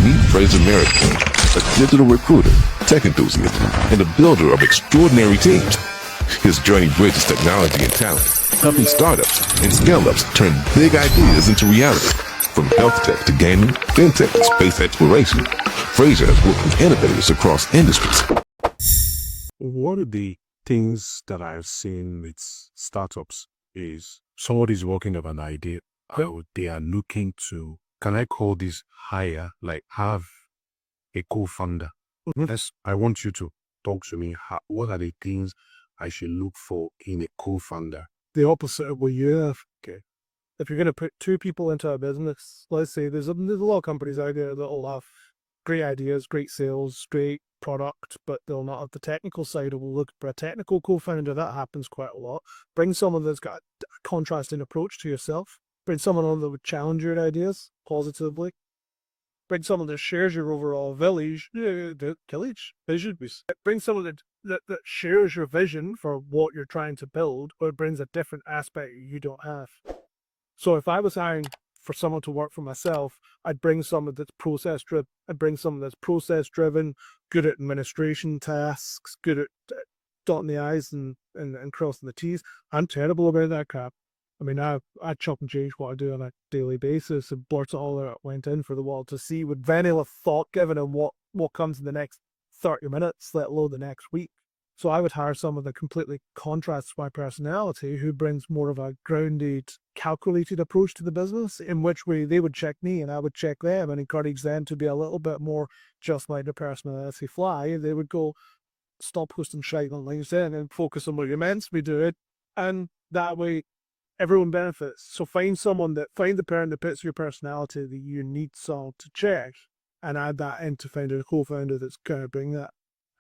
Meet Fraser Mayfield, a digital recruiter, tech enthusiast, and a builder of extraordinary teams. His journey bridges technology and talent, helping startups and scale-ups turn big ideas into reality. From health tech to gaming, fintech to space exploration, Fraser has worked with innovators across industries. One of the things that I've seen with startups is somebody's working on an idea. They are looking to, can I call this hire, like have a co-founder? Yes, I want you to talk to me. What are the things I should look for in a co-founder? The opposite of what you have. Okay. If you're going to put two people into a business, let's say there's a lot of companies out there that will have great ideas, great sales, great product, but they'll not have the technical side. We'll look for a technical co-founder. That happens quite a lot. Bring someone that's got a contrasting approach to yourself. Bring someone on that would challenge your ideas positively. Bring someone that shares your overall vision. Bring someone that shares your vision for what you're trying to build, or brings a different aspect you don't have. So if I was hiring for someone to work for myself, I'd bring someone that's process-driven. I'd bring someone that's process-driven, good at administration tasks, good at dotting the I's and crossing the T's. I'm terrible about that crap. I mean, I chop and change what I do on a daily basis and blurt it all out, went in for the world to see with vanilla thought given and what comes in the next 30 minutes, let alone the next week. So I would hire someone that completely contrasts my personality, who brings more of a grounded, calculated approach to the business, in which way they would check me and I would check them and encourage them to be a little bit more just like the personality fly. They would go, stop posting shite on LinkedIn and focus on what you're meant to be doing. And that way, everyone benefits. So find the parent that fits your personality that you need someone to check, and add that in to find a co-founder that's going to bring that.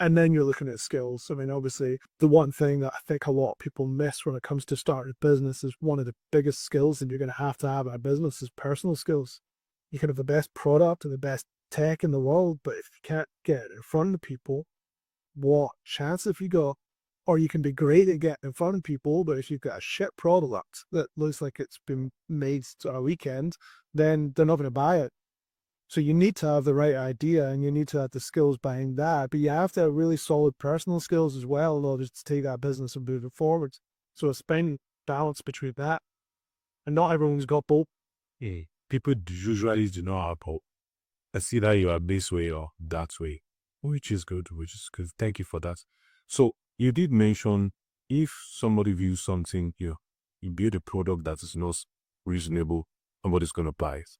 And then you're looking at skills. I mean, obviously, the one thing that I think a lot of people miss when it comes to starting a business is one of the biggest skills that you're going to have in a business is personal skills. You can have the best product and the best tech in the world, but if you can't get in front of people, what chance have you got? Or you can be great at getting in front of people, but if you've got a shit product that looks like it's been made on a weekend, then they're not going to buy it. So you need to have the right idea and you need to have the skills behind that, but you have to have really solid personal skills as well in order to take that business and move it forward. So it's finding balance between that. And not everyone's got both. Yeah. People usually do not have both. It's either you are this way or that way, which is good. Thank you for that. So you did mention if somebody views something, you build a product that is not reasonable, somebody's going to buy it.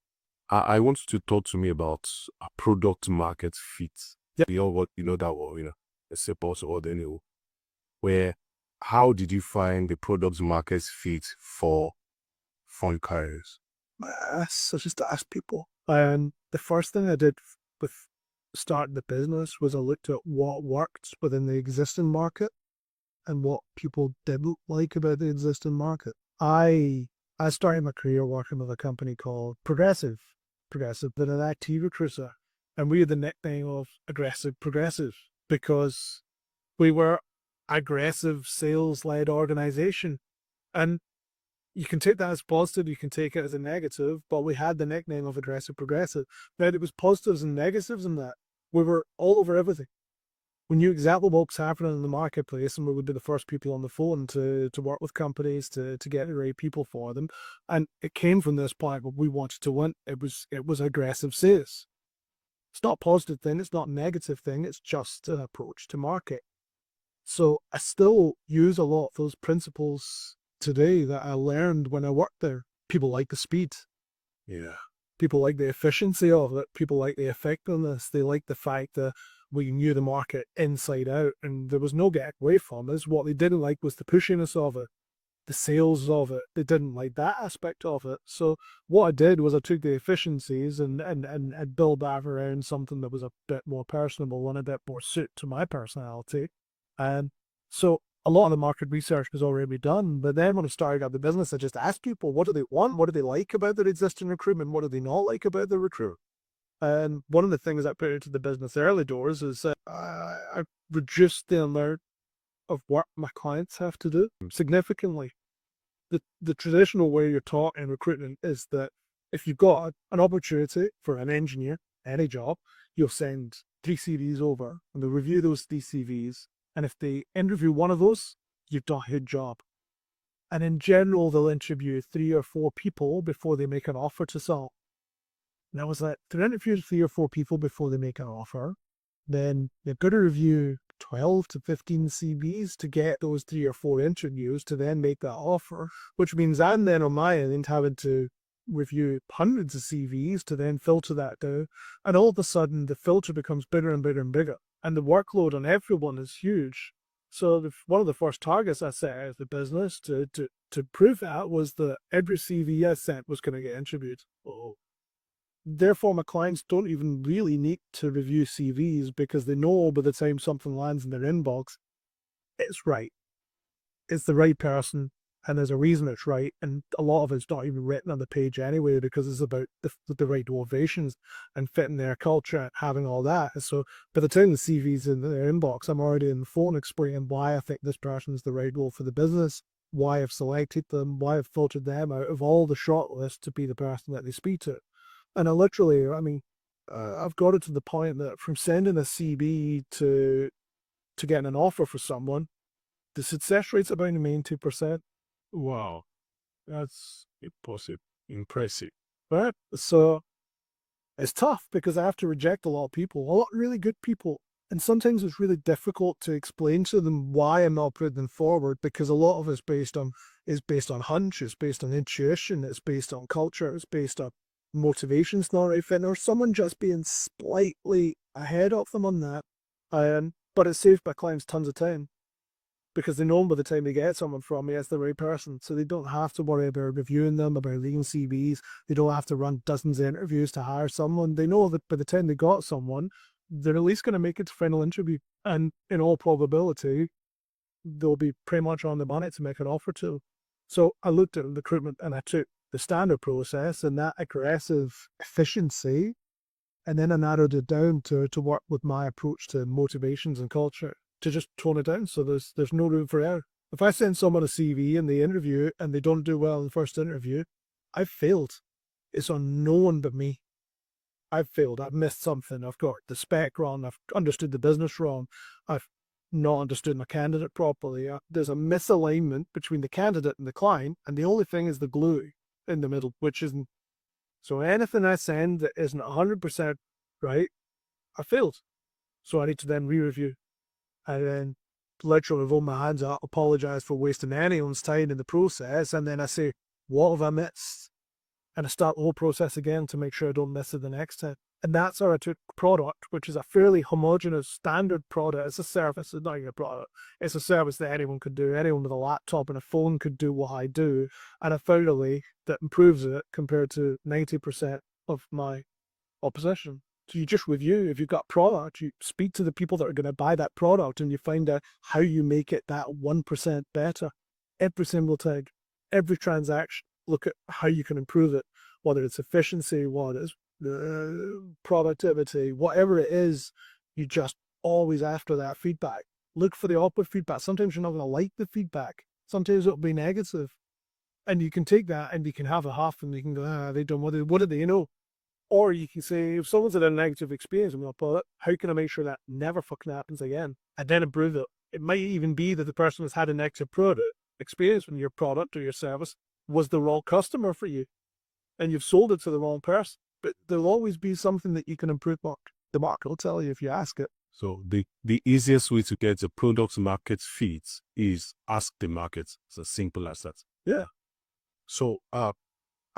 I want you to talk to me about a product market fit. Yeah. We all that word, a support or anyway. Where, how did you find the product market fit for phone carriers? I just asked people. And the first thing I did with starting the business was I looked at what worked within the existing market and what people didn't like about the existing market. I started my career working with a company called Progressive, than an IT recruiter. And we had the nickname of Aggressive Progressive because we were aggressive sales-led organization. And you can take that as positive, you can take it as a negative, but we had the nickname of Aggressive Progressive. Now, it was positives and negatives in that. We were all over everything. We knew exactly what was happening in the marketplace, and we would be the first people on the phone to work with companies to get the right people for them. And it came from this point where we wanted to win. It was aggressive sales. It's not a positive thing, it's not a negative thing, it's just an approach to market. So I still use a lot of those principles today that I learned when I worked there. People like the speed. Yeah. People like the efficiency of it. People like the effectiveness. They like the fact that we knew the market inside out and there was no getting away from us. What they didn't like was the pushiness of it, the sales of it. They didn't like that aspect of it. So what I did was I took the efficiencies and built that around something that was a bit more personable and a bit more suited to my personality. And so a lot of the market research was already done, but then when I started out the business, I just asked people, what do they want? What do they like about their existing recruitment? What do they not like about their recruit? And one of the things I put into the business early doors is I reduced the amount of work my clients have to do significantly. The traditional way you're taught in recruitment is that if you've got an opportunity for an engineer any job, you'll send 3 CVs over, and they'll review those 3 CVs. And if they interview one of those, you've done a good job. And in general, they'll interview 3 or 4 people before they make an offer to someone. Now, is that they're interviewing 3 or 4 people before they make an offer, then they've got to review 12 to 15 CVs to get those 3 or 4 interviews to then make that offer, which means I'm then on my end having to review hundreds of CVs to then filter that down. And all of a sudden, the filter becomes bigger and bigger and bigger. And the workload on everyone is huge. So one of the first targets I set out of the business to prove that was that every CV I sent was going to get interviewed. Therefore, my clients don't even really need to review CVs because they know by the time something lands in their inbox, it's right. It's the right person, and there's a reason it's right. And a lot of it's not even written on the page anyway because it's about the right motivations and fitting their culture and having all that. So by the time the CV's in their inbox, I'm already on the phone explaining why I think this person is the right role for the business, why I've selected them, why I've filtered them out of all the shortlist to be the person that they speak to. And I've got it to the point that from sending a CV to getting an offer for someone, the success rate's about 92%. Wow. That's impressive. Right? So it's tough because I have to reject a lot of people, a lot of really good people. And sometimes it's really difficult to explain to them why I'm not putting them forward because a lot of it's based on hunch, it's based on intuition, it's based on culture, it's based on motivation's not right fit, or someone just being slightly ahead of them on that. But it saves my clients tons of time because they know by the time they get someone from me, it's the right person. So they don't have to worry about reviewing them, about leaving CVs. They don't have to run dozens of interviews to hire someone. They know that by the time they got someone, they're at least going to make it to final interview. And in all probability, they'll be pretty much on the money to make an offer to. So I looked at recruitment and I took the standard process and that aggressive efficiency, and then I narrowed it down to work with my approach to motivations and culture to just tone it down so there's no room for error. If I send someone a CV and they interview and they don't do well in the first interview, I've failed. It's on no one but me. I've failed. I've missed something. I've got the spec wrong. I've understood the business wrong. I've not understood my candidate properly. There's a misalignment between the candidate and the client, and the only thing is the glue in the middle, which isn't. So anything I send that isn't 100% right, I failed. So I need to then re-review. And then literally roll my hands up, apologize for wasting anyone's time in the process, and then I say, what have I missed? And I start the whole process again to make sure I don't miss it the next time. And that's how I took product, which is a fairly homogeneous standard product. It's a service, it's not even a product. It's a service that anyone could do. Anyone with a laptop and a phone could do what I do. And I found a way that improves it compared to 90% of my opposition. So you just review. If you've got product, you speak to the people that are going to buy that product and you find out how you make it that 1% better. Every single time, every transaction, look at how you can improve it, whether it's efficiency, what is productivity, whatever it is. You just always after that feedback. Look for the upward feedback. Sometimes you're not going to like the feedback. Sometimes it'll be negative. And you can take that and you can have a half and you can go, they don't, what did they know? Or you can say, if someone's had a negative experience, I'm going to put it, how can I make sure that never fucking happens again? And then improve it. It might even be that the person has had a negative experience when your product or your service was the wrong customer for you. And you've sold it to the wrong person. But there'll always be something that you can improve. The market will tell you if you ask it. So the easiest way to get a product market fit is ask the market. It's as simple as that. Yeah. So I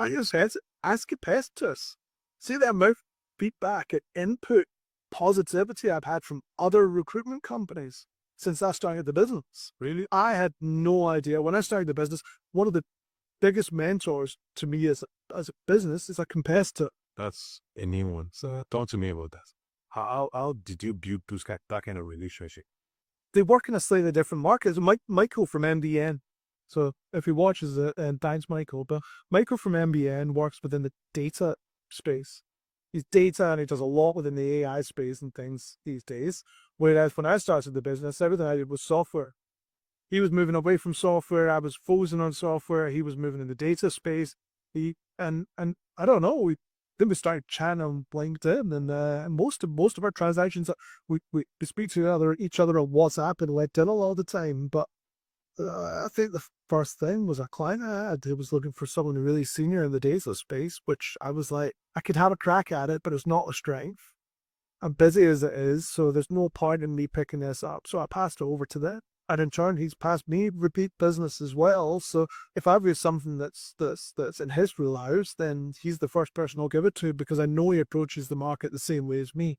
just said, ask your competitors. See the amount of feedback and input positivity I've had from other recruitment companies since I started the business. Really? I had no idea. When I started the business, one of the biggest mentors to me as a business is a competitor. That's a new one. So talk to me about that. How did you build that kind of relationship? They work in a slightly different market. Michael from MBN. So if he watches it, and thanks Michael, but Michael from MBN works within the data space. He's data and he does a lot within the AI space and things these days. Whereas when I started the business, everything I did was software. He was moving away from software. I was focusing on software. He was moving in the data space. And I don't know, then we started chatting on LinkedIn, and most of our transactions, we speak to each other on WhatsApp and LinkedIn a lot of the time. But I think the first thing was a client I had who was looking for someone really senior in the data space, which I was like, I could have a crack at it, but it's not a strength. I'm busy as it is, so there's no point in me picking this up. So I passed it over to them. And in turn, he's passed me repeat business as well. So if I've got something that's in his wheelhouse, then he's the first person I'll give it to, because I know he approaches the market the same way as me.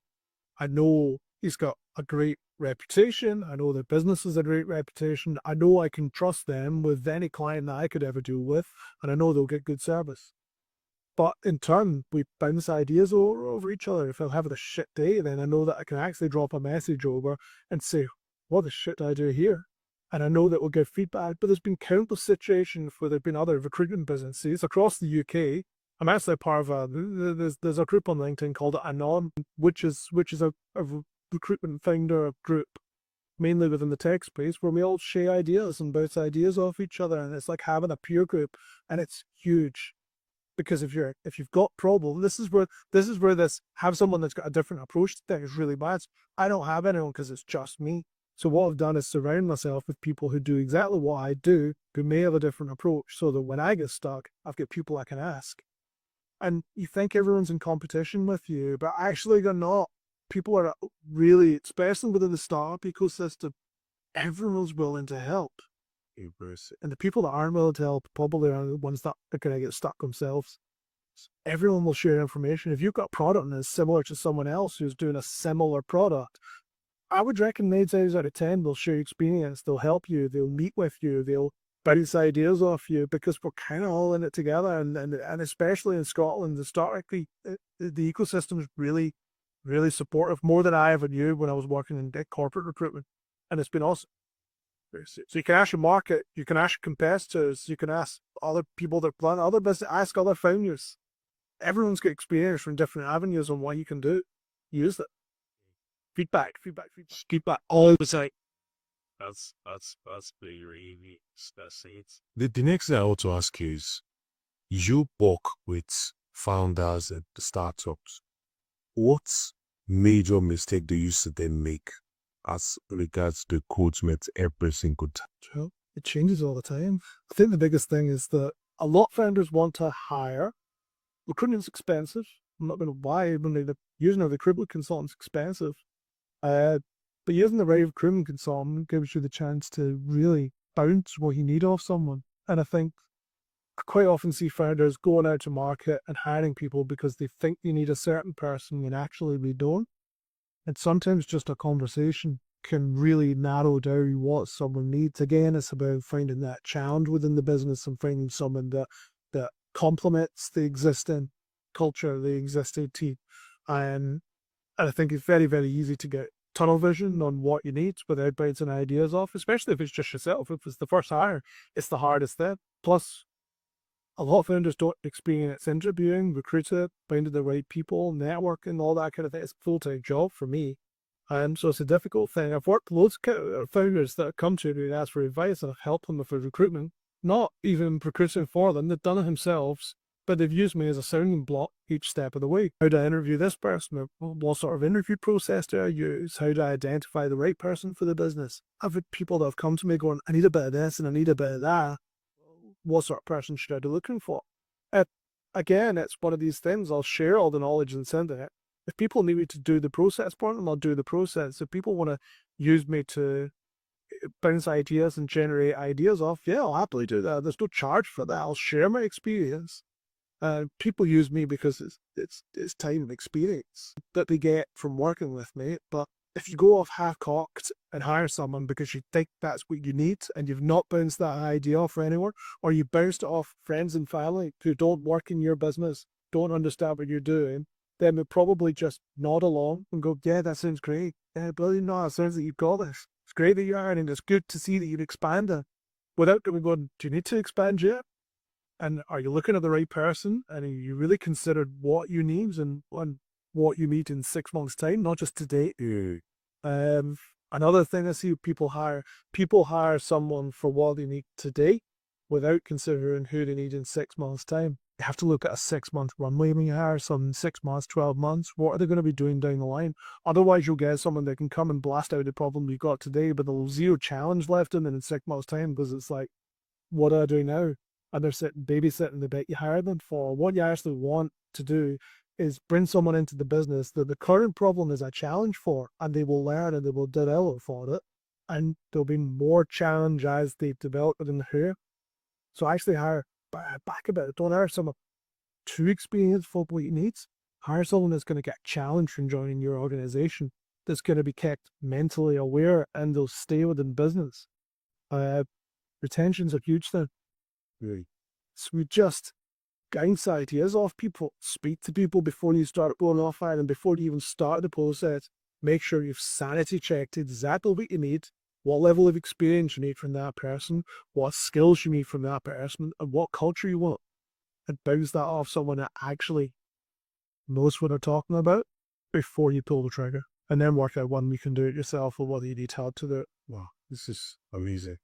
I know he's got a great reputation. I know their business has a great reputation. I know I can trust them with any client that I could ever deal with, and I know they'll get good service. But in turn, we bounce ideas over each other. If I'm having a shit day, then I know that I can actually drop a message over and say, what the shit do I do here? And I know that we'll get feedback. But there's been countless situations where there have been other recruitment businesses across the UK. I'm actually a part of there's a group on LinkedIn called Anon, which is a recruitment founder group, mainly within the tech space, where we all share ideas and bounce ideas off each other. And it's like having a peer group, and it's huge. Because if you've got problem, this is where this have someone that's got a different approach to things really bad. I don't have anyone because it's just me. So what I've done is surround myself with people who do exactly what I do, who may have a different approach, so that when I get stuck, I've got people I can ask. And you think everyone's in competition with you, but actually they're not. People are really, especially within the startup ecosystem, everyone's willing to help. And the people that aren't willing to help probably are the ones that are going to get stuck themselves. Everyone will share information. If you've got a product that's similar to someone else who's doing a similar product, I would reckon 9 times out of 10 they'll share experience, they'll help you, they'll meet with you, they'll bounce ideas off you, because we're kind of all in it together. And especially in Scotland, the ecosystem is really, really supportive, more than I ever knew when I was working in corporate recruitment. And it's been awesome. So you can ask your market, you can ask competitors, you can ask other people that run other business, ask other founders. Everyone's got experience from different avenues on what you can do. Use it. Feedback. All the time. That's really that's it. The next thing I want to ask you is, you work with founders at the startups. What major mistake do you see them make as regards the recruitment every single time? Well, it changes all the time. I think the biggest thing is that a lot of founders want to hire. Recruitment's expensive. I'm not going to lie. Using a recruitment consultant's expensive. But using the right recruitment consultant gives you the chance to really bounce what you need off someone. And I think I quite often see founders going out to market and hiring people because they think you need a certain person when actually we don't. And sometimes just a conversation can really narrow down what someone needs. Again, it's about finding that challenge within the business and finding someone that complements the existing culture, the existing team. And I think it's very, very easy to get tunnel vision on what you need without bouncing ideas off, especially if it's just yourself. If it's the first hire, it's the hardest thing. Plus, a lot of founders don't experience interviewing, recruiting, finding the right people, networking, all that kind of thing. It's a full-time job for me. So it's a difficult thing. I've worked with loads of founders that have come to me and asked for advice, and I've helped them with recruitment. Not even recruiting for them, they've done it themselves, but they've used me as a sounding block each step of the way. How do I interview this person? What sort of interview process do I use? How do I identify the right person for the business? I've had people that have come to me going, I need a bit of this and I need a bit of that. What sort of person should I be looking for? Again, it's one of these things. I'll share all the knowledge and send it. If people need me to do the process for them, I'll do the process. If people want to use me to bounce ideas and generate ideas off, yeah, I'll happily do that. There's no charge for that. I'll share my experience. People use me because it's time and experience that they get from working with me. But if you go off half-cocked and hire someone because you think that's what you need and you've not bounced that idea off for anyone, or you bounced it off friends and family who don't work in your business, don't understand what you're doing, then they'll probably just nod along and go, yeah, that sounds great. Yeah, brilliant. No, it sounds like you've got this. It's great that you're hiring. It's good to see that you've expanded. Without going, do you need to expand yet? And are you looking at the right person? And are you really considered what you need and what you need in 6 months' time, not just today? Another thing I see people hire someone for what they need today without considering who they need in 6 months' time. You have to look at a 6-month runway when you hire some 6 months, 12 months. What are they going to be doing down the line? Otherwise, you'll get someone that can come and blast out the problem you got today, but there's zero challenge left in it in 6 months' time because it's like, what do I do now? And they're sitting babysitting the bit you hired them for. What you actually want to do is bring someone into the business that the current problem is a challenge for, and they will learn and they will develop for it. And there'll be more challenge as they develop within here. So actually hire back a bit. Don't hire someone too experienced for what you need. Hire someone that's going to get challenged from joining your organization, that's going to be kept mentally aware, and they'll stay within business. Retention's a huge thing. Really. So we just bounce ideas off people, speak to people before you start going off hiring, before you even start the process. Make sure you've sanity checked exactly what you need, what level of experience you need from that person, what skills you need from that person, and what culture you want. And bounce that off someone that actually knows what they're talking about before you pull the trigger. And then work out when you can do it yourself or whether you need help to do it. Wow, this is amazing.